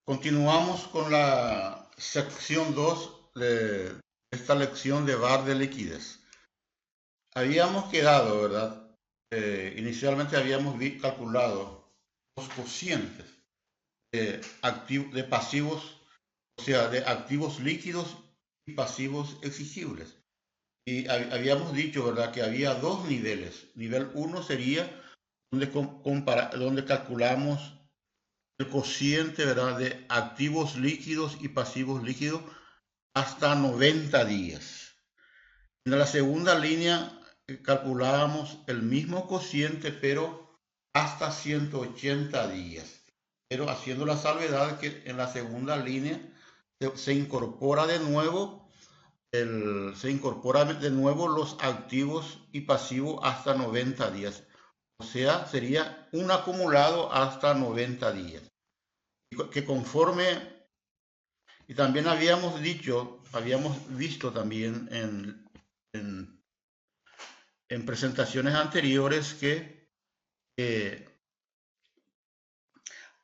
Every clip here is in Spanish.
Continuamos con la sección 2 de esta lección de VAR de liquidez. Habíamos quedado, ¿verdad? Inicialmente habíamos calculado los cocientes de pasivos, o sea, de activos líquidos y pasivos exigibles. Y habíamos dicho, ¿verdad?, que había dos niveles. Nivel 1 sería donde calculamos el cociente, ¿verdad?, de activos líquidos y pasivos líquidos hasta 90 días. En la segunda línea calculábamos el mismo cociente, pero hasta 180 días. Pero haciendo la salvedad que en la segunda línea se incorpora de nuevo los activos y pasivos hasta 90 días. O sea, sería un acumulado hasta 90 días. Que conforme, y también habíamos visto también en presentaciones anteriores que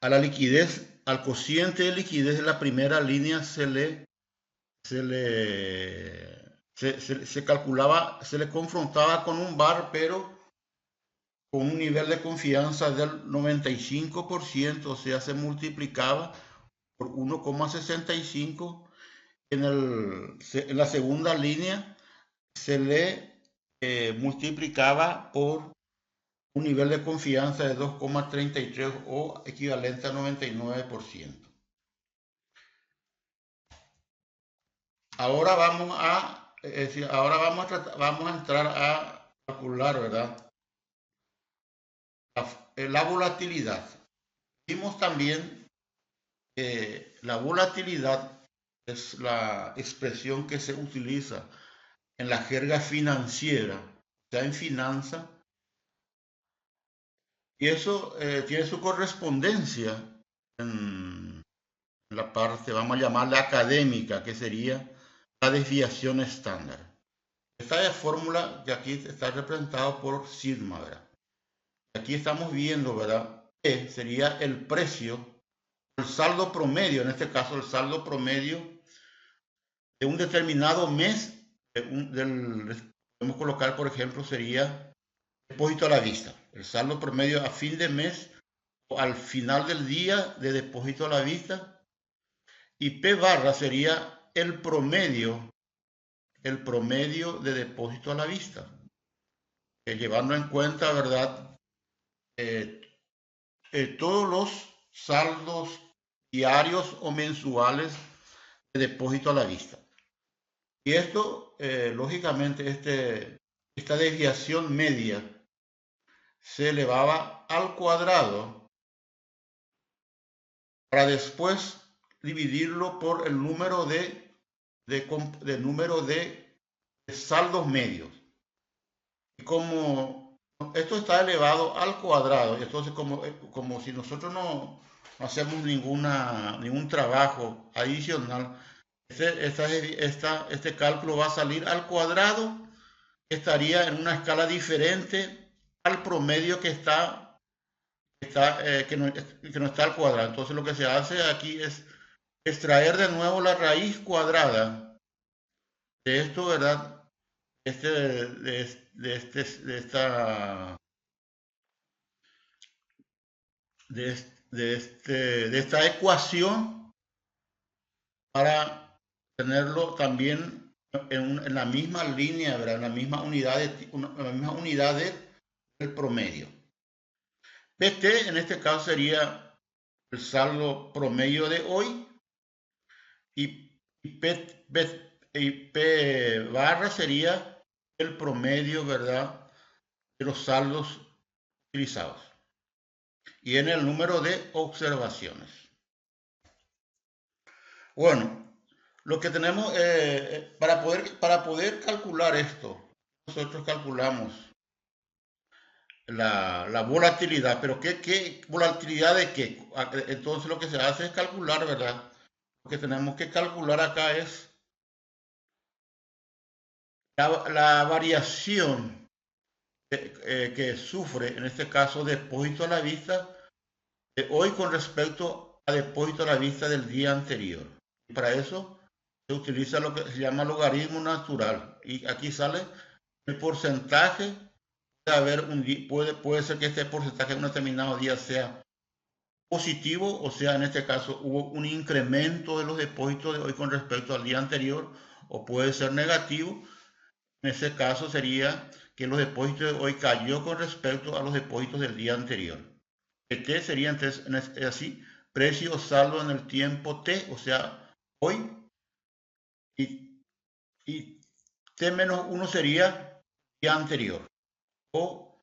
a la liquidez, al cociente de liquidez de la primera línea se calculaba, se le confrontaba con un VAR, pero con un nivel de confianza del 95%, o sea, se multiplicaba por 1,65. En la segunda línea se le multiplicaba por un nivel de confianza de 2,33 o equivalente a 99%. Ahora vamos a entrar a calcular, ¿verdad?, la volatilidad. Vimos también que la volatilidad es la expresión que se utiliza en la jerga financiera, o sea, en finanza, y eso tiene su correspondencia en la parte, vamos a llamarla académica, que sería la desviación estándar. Esta fórmula que aquí está representada por sigma, ¿verdad? Aquí estamos viendo, ¿verdad?, E sería el precio, el saldo promedio, en este caso el saldo promedio de un determinado mes, podemos colocar, por ejemplo, sería depósito a la vista, el saldo promedio a fin de mes o al final del día de depósito a la vista, y P barra sería el promedio de depósito a la vista, llevando en cuenta, ¿verdad?, todos los saldos diarios o mensuales de depósito a la vista. Y esto, lógicamente, esta desviación media se elevaba al cuadrado para después dividirlo por el número de saldos medios. Y como esto está elevado al cuadrado, entonces como si nosotros no hacemos ningún trabajo adicional, este cálculo va a salir al cuadrado, estaría en una escala diferente al promedio que no está al cuadrado. Entonces lo que se hace aquí es extraer de nuevo la raíz cuadrada de esto, ¿verdad? De esta ecuación para tenerlo también en la misma línea, ¿verdad?, en la misma unidad del promedio. PT en este caso sería el saldo promedio de hoy, y P barra sería el promedio, ¿verdad?, de los saldos utilizados, y en el número de observaciones. Bueno, lo que tenemos para poder calcular esto, nosotros calculamos la volatilidad, pero ¿qué volatilidad de qué? Entonces lo que se hace es calcular, ¿verdad? Lo que tenemos que calcular acá es la variación que sufre, en este caso, depósito a la vista de hoy con respecto a depósito a la vista del día anterior. Y para eso se utiliza lo que se llama logaritmo natural. Y aquí sale el porcentaje. Puede ser que este porcentaje en un determinado día sea positivo, o sea, en este caso hubo un incremento de los depósitos de hoy con respecto al día anterior, o puede ser negativo. En ese caso sería que los depósitos de hoy cayó con respecto a los depósitos del día anterior. T sería entonces así, precio saldo en el tiempo T, o sea, hoy, y T menos 1 sería día anterior, o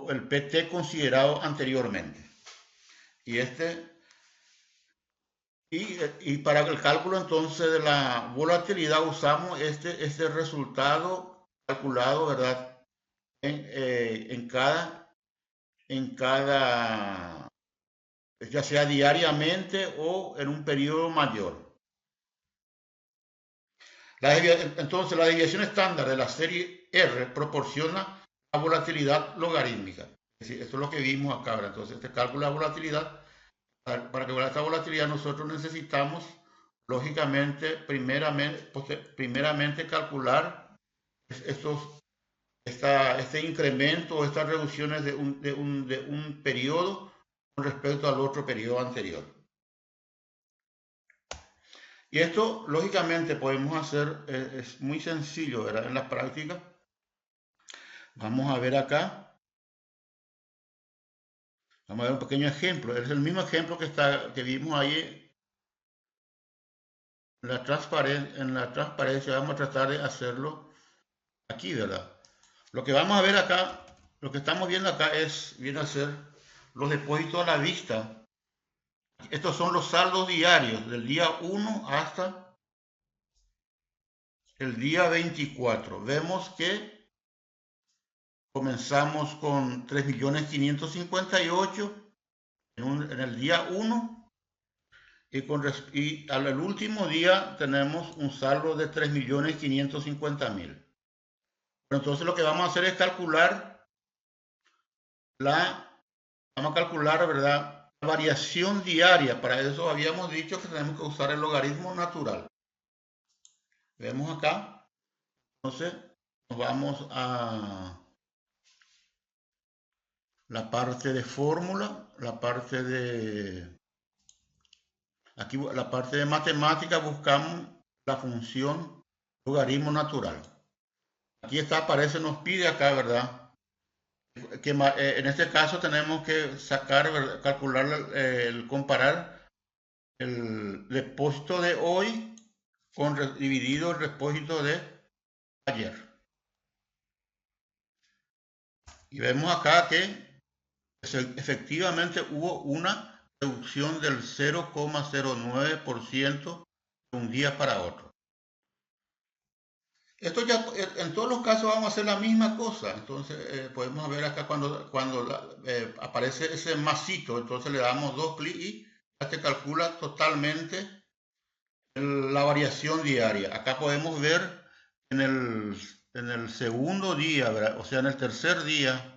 el PT considerado anteriormente. Y para el cálculo entonces de la volatilidad usamos este resultado calculado, ¿verdad? En cada, ya sea diariamente o en un periodo mayor. Entonces, la desviación estándar de la serie R proporciona la volatilidad logarítmica. Es decir, esto es lo que vimos acá, ¿verdad? Entonces, este cálculo de la volatilidad, para que esta volatilidad nosotros necesitamos, lógicamente, primeramente calcular este incremento o estas reducciones de un periodo con respecto al otro periodo anterior. Y esto, lógicamente, podemos hacer, es muy sencillo, ¿verdad? En la práctica. Vamos a ver acá. Vamos a ver un pequeño ejemplo. Es el mismo ejemplo que vimos ahí en la transparencia. Vamos a tratar de hacerlo aquí, ¿verdad? Lo que vamos a ver acá, lo que estamos viendo acá viene a ser los depósitos a la vista. Estos son los saldos diarios del día 1 hasta el día 24. Vemos que comenzamos con 3.558.000 en el día 1 y al último día tenemos un saldo de 3.550.000. Entonces lo que vamos a hacer es calcular, ¿verdad? La variación diaria. Para eso habíamos dicho que tenemos que usar el logaritmo natural. Vemos acá. Entonces nos vamos a la parte de fórmula, aquí la parte de matemática, buscamos la función logaritmo natural. Aquí aparece, nos pide acá, ¿verdad? Que en este caso tenemos que calcular, comparar el depósito de hoy dividido el depósito de ayer. Y vemos acá que efectivamente hubo una reducción del 0,09% de un día para otro. Esto ya, en todos los casos vamos a hacer la misma cosa. Entonces podemos ver acá cuando aparece ese masito, entonces le damos dos clics y ya se calcula totalmente la variación diaria. Acá podemos ver en el segundo día, ¿verdad? O sea, en el tercer día,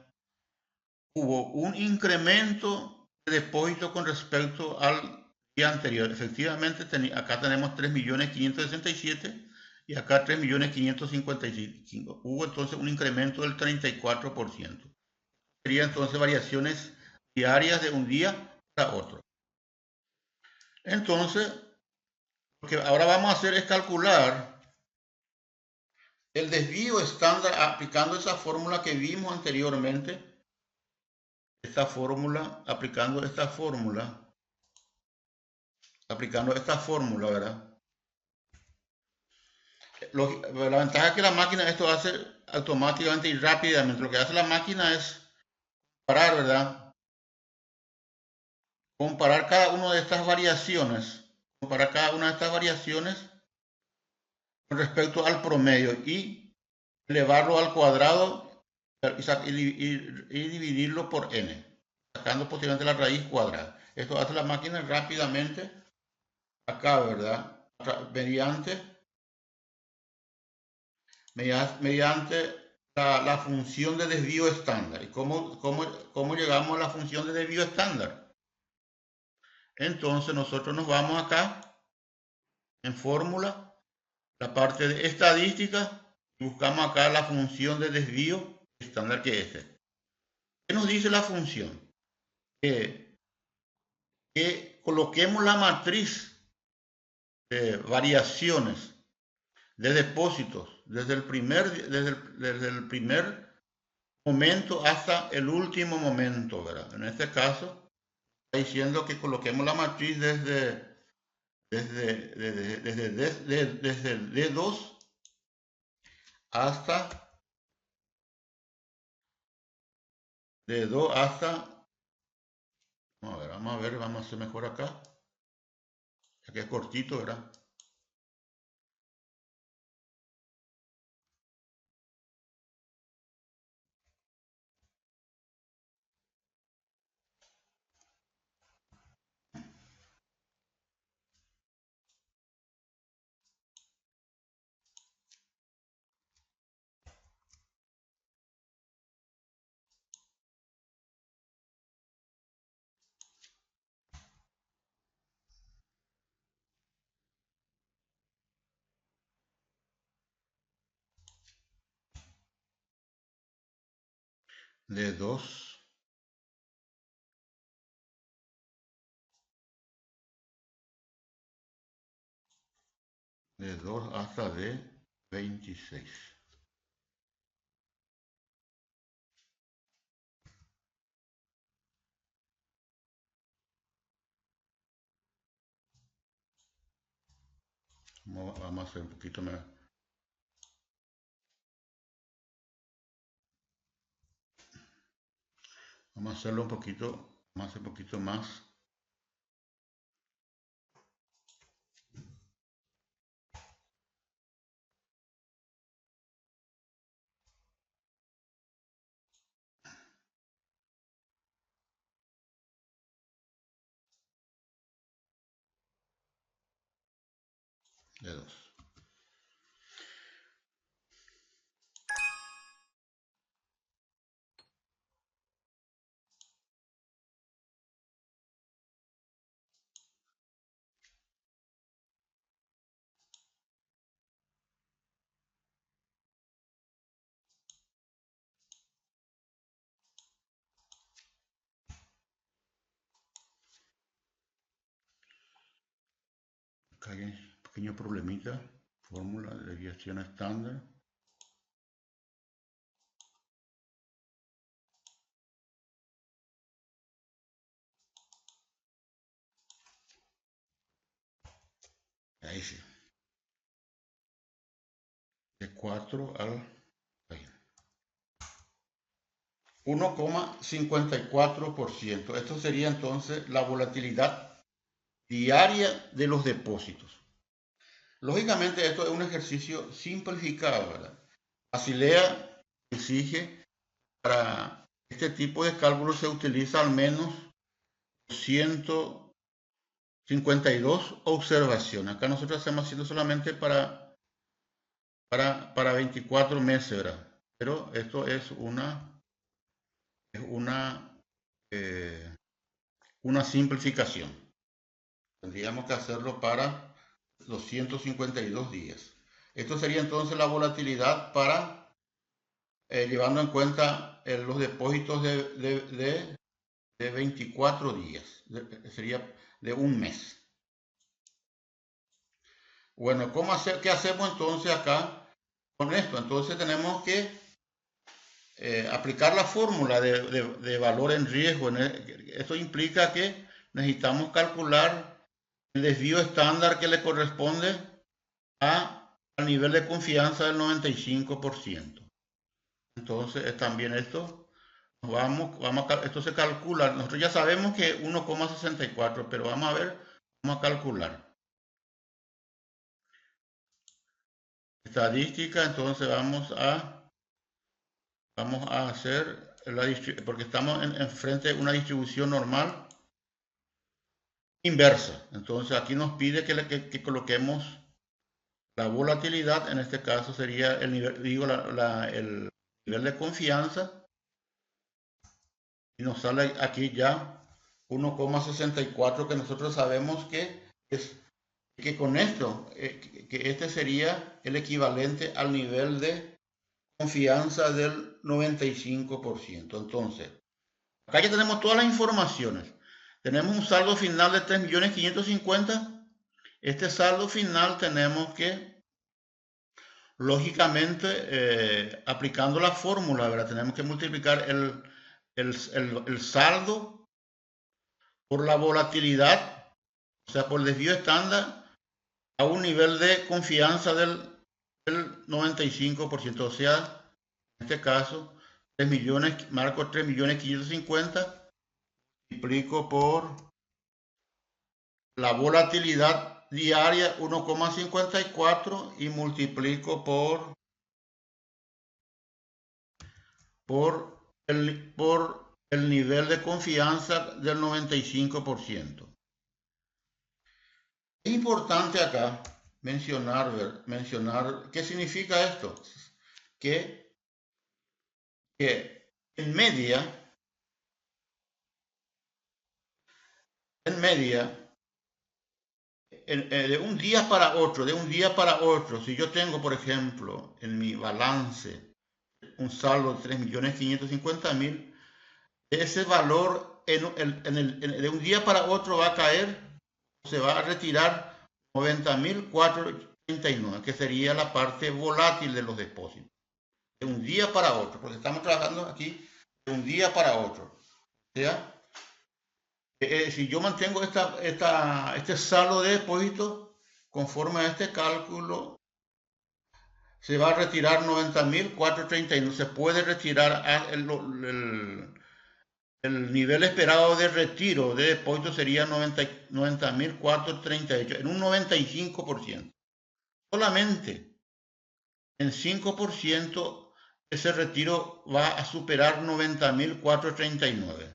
hubo un incremento de depósito con respecto al día anterior. Efectivamente, acá tenemos 3.567.000 y acá 3.555.000. Hubo entonces un incremento del 34%. Serían entonces variaciones diarias de un día para otro. Entonces, lo que ahora vamos a hacer es calcular el desvío estándar aplicando esa fórmula que vimos anteriormente. Aplicando esta fórmula, ¿verdad? La ventaja es que la máquina esto hace automáticamente y rápidamente. Lo que hace la máquina es comparar, ¿verdad? Comparar cada una de estas variaciones con respecto al promedio y elevarlo al cuadrado y dividirlo por n, sacando posteriormente la raíz cuadrada. Esto hace la máquina rápidamente acá, ¿verdad? Mediante la función de desvío estándar. ¿Y cómo llegamos a la función de desvío estándar? Entonces nosotros nos vamos acá en fórmula, la parte de estadística, y buscamos acá la función de desvío estándar que es este. ¿Qué nos dice la función? Que coloquemos la matriz de variaciones de depósitos desde el primer momento hasta el último momento, ¿verdad? En este caso, está diciendo que coloquemos la matriz desde el D2 hasta D2 hasta, vamos a ver, vamos a hacer mejor acá, ya que es cortito, ¿verdad? D2 hasta D26. Vamos a hacer un poquito más. Vamos a hacerlo un poquito, más un poquito más. D2. Acá hay un pequeño problemita. Fórmula de desviación estándar. Ahí sí. De 4 al 1,54%. Esto sería entonces la volatilidad diaria de los depósitos. Lógicamente esto es un ejercicio simplificado, ¿verdad? Basilea exige para este tipo de cálculos se utiliza al menos 152 observaciones. Acá nosotros estamos haciendo solamente para 24 meses, ¿verdad? Pero esto es una simplificación. Tendríamos que hacerlo para los 152 días. Esto sería entonces la volatilidad para, llevando en cuenta los depósitos de 24 días. Sería de un mes. Bueno, ¿qué hacemos entonces acá con esto? Entonces tenemos que aplicar la fórmula de valor en riesgo. Esto implica que necesitamos calcular el desvío estándar que le corresponde al nivel de confianza del 95%. Entonces, también esto, esto se calcula. Nosotros ya sabemos que 1,64, pero vamos a calcular. Estadística, entonces vamos a hacer, porque estamos frente de una distribución normal inversa. Entonces aquí nos pide que coloquemos la volatilidad, en este caso sería el nivel, el nivel de confianza, y nos sale aquí ya 1,64, que nosotros sabemos que es que con esto, que este sería el equivalente al nivel de confianza del 95%. Entonces, acá ya tenemos todas las informaciones. Tenemos un saldo final de 3.550.000. Este saldo final tenemos que, lógicamente, aplicando la fórmula, ¿verdad? Tenemos que multiplicar el saldo por la volatilidad, o sea, por el desvío estándar, a un nivel de confianza del 95%. O sea, en este caso, 3 millones, marco 3.550.000, multiplico por la volatilidad diaria 1,54 y multiplico por el nivel de confianza del 95%. Es importante acá mencionar qué significa esto. Que en media, de un día para otro, si yo tengo, por ejemplo, en mi balance un saldo de 3.550.000, ese valor de un día para otro va a caer, se va a retirar 90.439, que sería la parte volátil de los depósitos. De un día para otro, porque estamos trabajando aquí de un día para otro. O sea, si yo mantengo este saldo de depósito, conforme a este cálculo, se va a retirar 90.439. Se puede retirar el nivel esperado de retiro de depósito sería 90.438, en un 95%. Solamente en 5% ese retiro va a superar 90.439.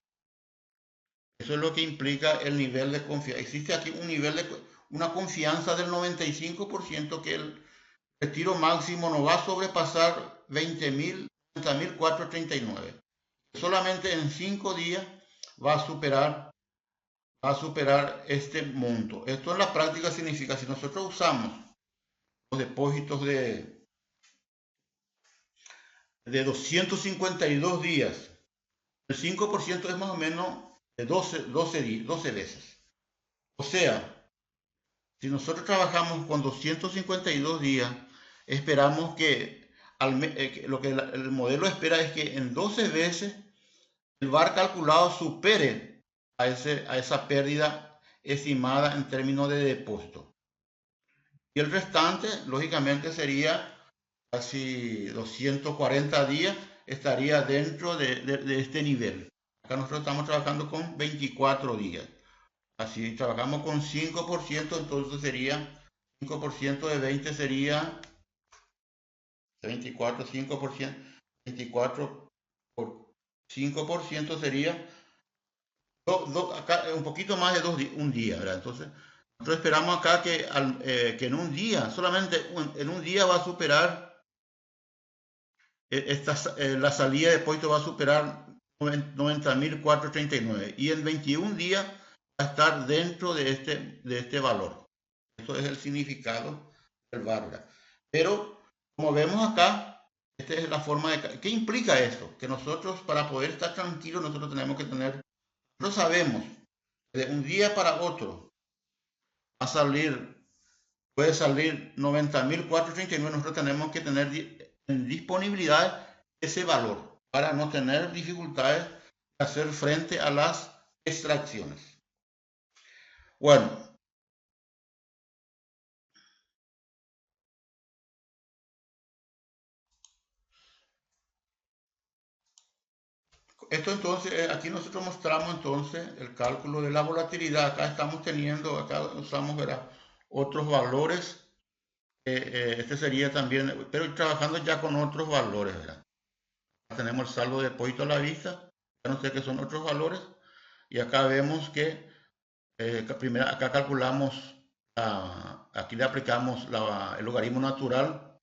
Eso es lo que implica el nivel de confianza. Existe aquí una confianza del 95% que el retiro máximo no va a sobrepasar 90.439. Solamente en 5 días va a superar este monto. Esto en la práctica significa, si nosotros usamos los depósitos de 252 días, el 5% es más o menos de 12 veces. O sea, si nosotros trabajamos con 252 días, esperamos que lo que el modelo espera es que en 12 veces el VAR calculado supere a esa pérdida estimada en términos de depósito. Y el restante, lógicamente, sería casi 240 días, estaría dentro de este nivel. Acá nosotros estamos trabajando con 24 días. Así trabajamos con 5%, entonces sería 5% de 20 sería 24, 5%, 24 por 5% sería acá un poquito más de un día, ¿verdad? Entonces, nosotros esperamos acá que en un día, solamente en un día va a superar, la salida de depósito va a superar 90.439 y en 21 días va a estar dentro de este valor. Eso es el significado del VAR, ¿verdad? Pero, como vemos acá, esta es la forma de... ¿Qué implica esto? Que nosotros, para poder estar tranquilos, nosotros tenemos que tener... Nosotros sabemos que de un día para otro puede salir 90.439, nosotros tenemos que tener en disponibilidad ese valor para no tener dificultades de hacer frente a las extracciones. Bueno, esto entonces, aquí nosotros mostramos entonces el cálculo de la volatilidad. Acá usamos, ¿verdad?, otros valores. Este sería también, pero acá ya con otros valores, ¿verdad? Tenemos el saldo de depósito a la vista, ya no sé qué son otros valores, y acá vemos que primero acá calculamos, aquí le aplicamos el logaritmo natural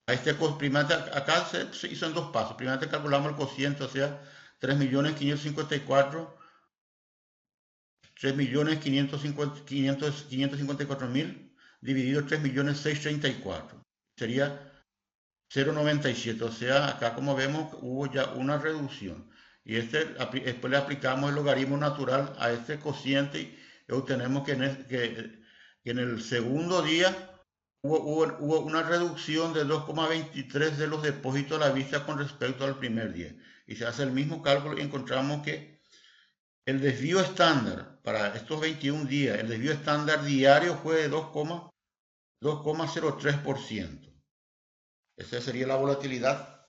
a primero acá se hizo en dos pasos. Primero calculamos el cociente, o sea, 3.554.000 3.554.000 dividido 3.634.000. Sería 0,97. O sea, acá como vemos hubo ya una reducción. Y después le aplicamos el logaritmo natural a este cociente y obtenemos que en el segundo día hubo una reducción de 2,23 de los depósitos a la vista con respecto al primer día. Y se hace el mismo cálculo y encontramos que el desvío estándar para estos 21 días, el desvío estándar diario fue de 2,03%. Esa sería la volatilidad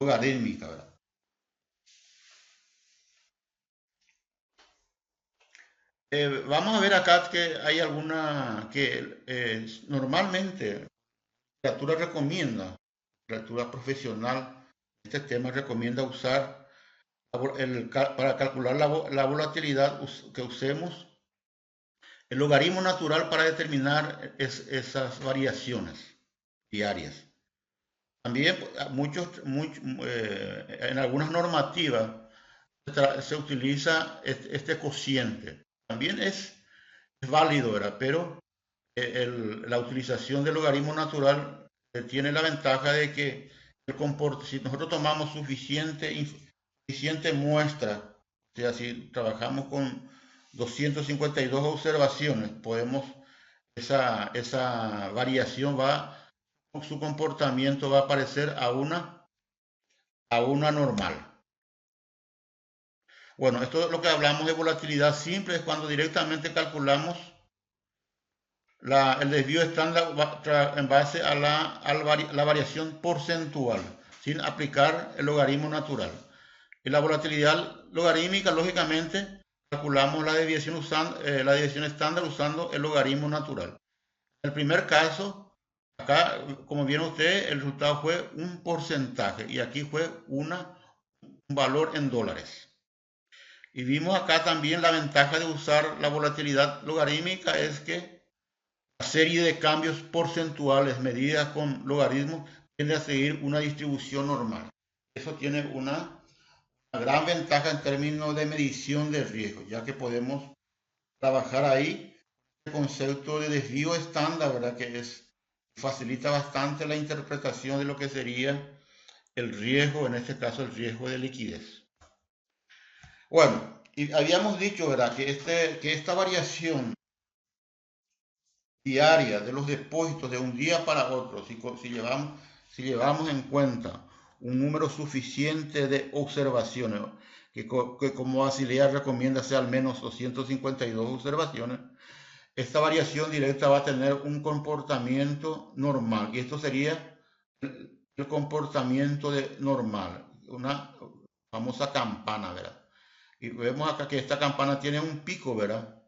logarítmica, ¿verdad? Vamos a ver acá que hay alguna que normalmente la literatura recomienda, la literatura profesional, este tema recomienda usar para calcular la volatilidad que usemos el logaritmo natural para determinar esas variaciones diarias. También en algunas normativas se utiliza este cociente. También es válido, ¿verdad? Pero la utilización del logaritmo natural tiene la ventaja de que si nosotros tomamos suficiente muestra, o sea, si trabajamos con 252 observaciones, esa variación su comportamiento va a parecer a una normal. Bueno, esto es lo que hablamos de volatilidad simple, es cuando directamente calculamos el desvío estándar en base a la variación porcentual, sin aplicar el logaritmo natural. Y la volatilidad logarítmica, lógicamente, calculamos la desviación estándar usando el logaritmo natural. En el primer caso, acá, como vieron ustedes, el resultado fue un porcentaje y aquí fue un valor en dólares. Y vimos acá también la ventaja de usar la volatilidad logarítmica es que la serie de cambios porcentuales medidas con logaritmos tiende a seguir una distribución normal. Eso tiene una gran ventaja en términos de medición de riesgo, ya que podemos trabajar ahí el concepto de desvío estándar, ¿verdad? Facilita bastante la interpretación de lo que sería el riesgo, en este caso el riesgo de liquidez. Bueno, y habíamos dicho, ¿verdad?, que esta variación diaria de los depósitos de un día para otro, si llevamos en cuenta un número suficiente de observaciones, que como Basilea recomienda sea al menos 252 observaciones, esta variación directa va a tener un comportamiento normal. Y esto sería el comportamiento normal, una famosa campana, ¿verdad? Y vemos acá que esta campana tiene un pico, ¿verdad?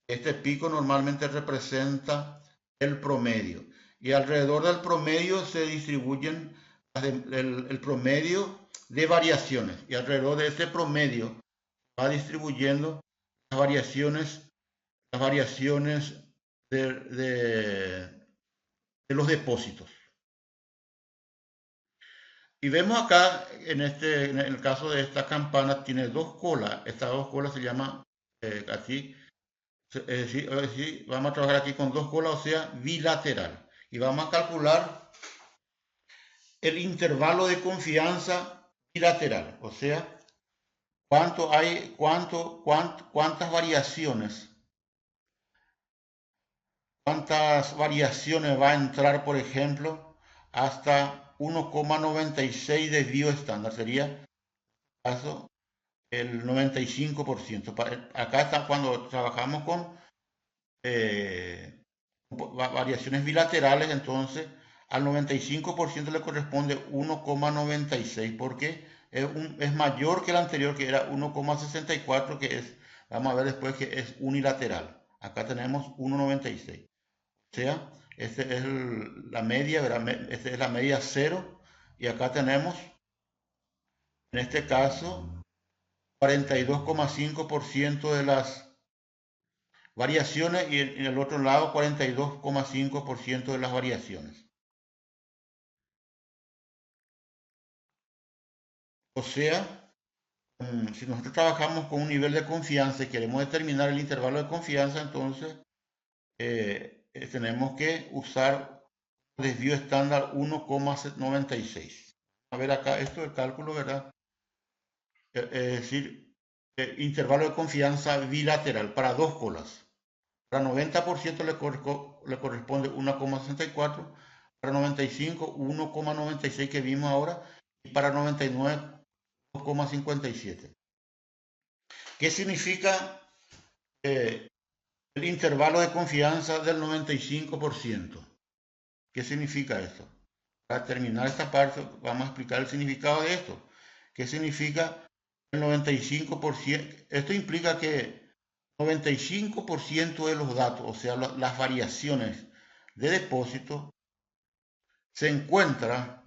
Este pico normalmente representa el promedio. Y alrededor del promedio se distribuyen el promedio de variaciones. Y alrededor de este promedio va distribuyendo las variaciones de los depósitos. Y vemos acá, en el caso de esta campana, tiene dos colas. Estas dos colas se llaman así. Vamos a trabajar aquí con dos colas, o sea, bilateral. Y vamos a calcular el intervalo de confianza bilateral, o sea, cuántas variaciones va a entrar, por ejemplo, hasta 1,96 desvío estándar, sería caso el 95%. Acá está cuando trabajamos con variaciones bilaterales, entonces al 95% le corresponde 1,96 porque es mayor que el anterior, que era 1,64, vamos a ver después, que es unilateral. Acá tenemos 1,96. O sea, esta es la media, esta es la media 0, y acá tenemos, en este caso, 42,5% de las variaciones y en el otro lado 42,5% de las variaciones. O sea, si nosotros trabajamos con un nivel de confianza y queremos determinar el intervalo de confianza, entonces tenemos que usar desvío estándar 1,96. A ver acá, esto es cálculo, ¿verdad? Es decir, intervalo de confianza bilateral para dos colas. Para 90% le corresponde 1,64, para 95, 1,96 que vimos ahora, y para 99, 2,57. ¿Qué significa el intervalo de confianza del 95%? ¿Qué significa esto? Para terminar esta parte, vamos a explicar el significado de esto. ¿Qué significa el 95%? Esto implica que 95% de los datos, o sea, las variaciones de depósito, se encuentra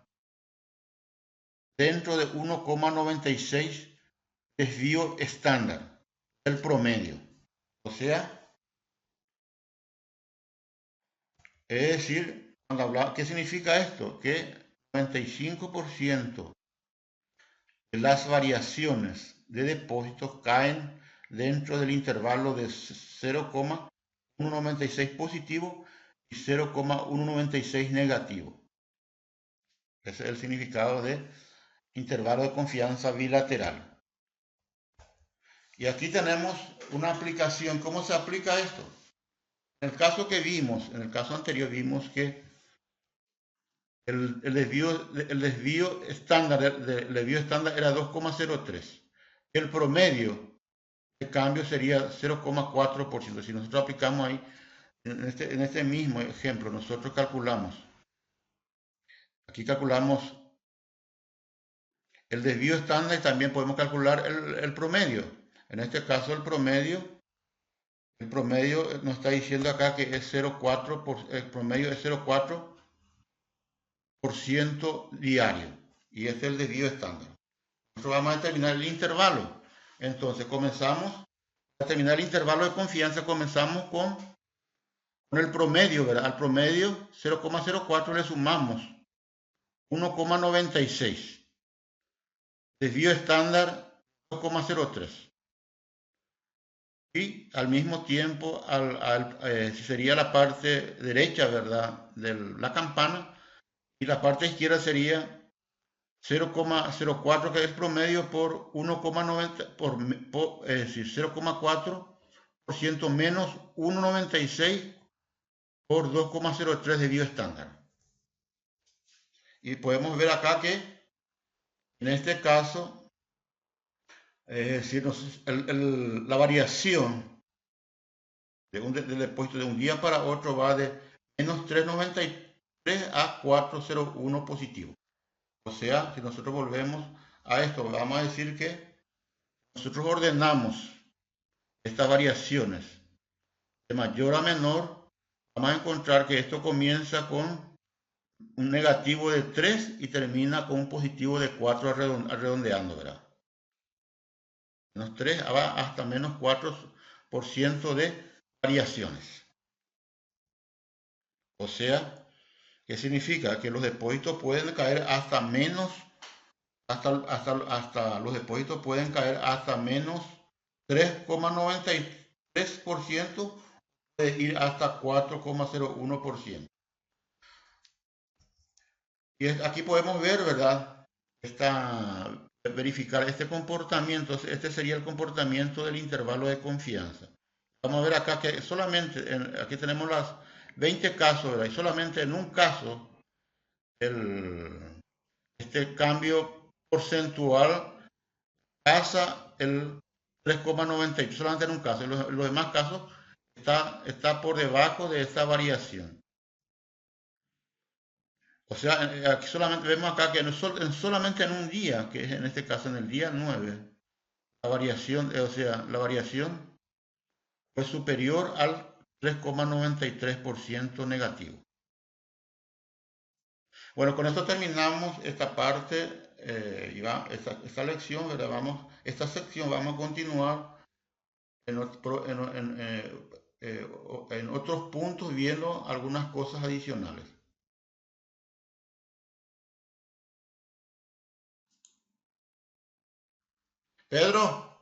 dentro de 1,96 desvío estándar, el promedio. O sea, es decir, cuando hablamos, ¿qué significa esto? Que 95% de las variaciones de depósitos caen dentro del intervalo de 0,196 positivo y 0,196 negativo. Ese es el significado de intervalo de confianza bilateral. Y aquí tenemos una aplicación. ¿Cómo se aplica esto? En el caso que vimos, en el caso anterior vimos que el desvío estándar era 2,03. El promedio de cambio sería 0,4%. Si nosotros aplicamos ahí, en este mismo ejemplo, nosotros calculamos, aquí calculamos el desvío estándar y también podemos calcular el promedio. En este caso el promedio nos está diciendo acá que es 0,4, el promedio es 0,4% diario. Y este es el desvío estándar. Nosotros vamos a determinar el intervalo. Entonces comenzamos a determinar el intervalo de confianza, comenzamos con el promedio, ¿verdad? Al promedio 0,04 le sumamos 1,96. Desvío estándar 2,03. Y al mismo tiempo, sería la parte derecha, ¿verdad? De la campana. Y la parte izquierda sería 0,04, que es el promedio, por 1,90, es decir, 0,4% menos 1,96 por 2,03 de bioestándar. Y podemos ver acá que en este caso, es decir, la variación del depósito de un día para otro va de menos 3,93 a 4,01 positivo. O sea, si nosotros volvemos a esto, vamos a decir que nosotros ordenamos estas variaciones de mayor a menor, vamos a encontrar que esto comienza con un negativo de 3 y termina con un positivo de 4 redondeando, ¿verdad? Menos 3 va hasta menos 4% de variaciones. O sea, ¿qué significa? Que los depósitos pueden caer hasta menos, hasta los depósitos pueden caer hasta menos 3,93%, puede ir hasta 4,01%. Y aquí podemos ver, ¿verdad? Verificar este comportamiento. Este sería el comportamiento del intervalo de confianza. Vamos a ver acá que solamente, aquí tenemos las 20 casos, ¿verdad? Y solamente en un caso, este cambio porcentual pasa el 3,90, solamente en un caso. En los demás casos está por debajo de esta variación. O sea, aquí solamente vemos acá que solamente en un día, que es en este caso en el día 9, la variación, la variación fue superior al 3,93% negativo. Bueno, con esto terminamos esta parte, esta lección, ¿verdad? Esta sección vamos a continuar en otros puntos viendo algunas cosas adicionales. Pedro.